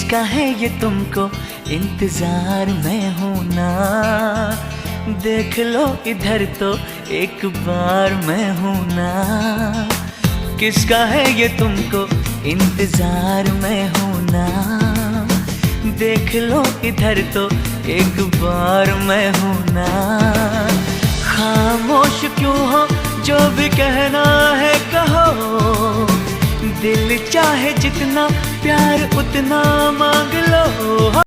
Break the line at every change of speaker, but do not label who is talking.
किसका है ये तुमको इंतजार में हूं ना। देख लो इधर तो एक बार मैं हूं ना। किसका है ये तुमको इंतजार में हूं ना। देख लो इधर तो एक बार मैं हूं ना। खामोश क्यों हो, जो भी कहना है कहो। दिल चाहे जितना प्यार उतना मांग लो।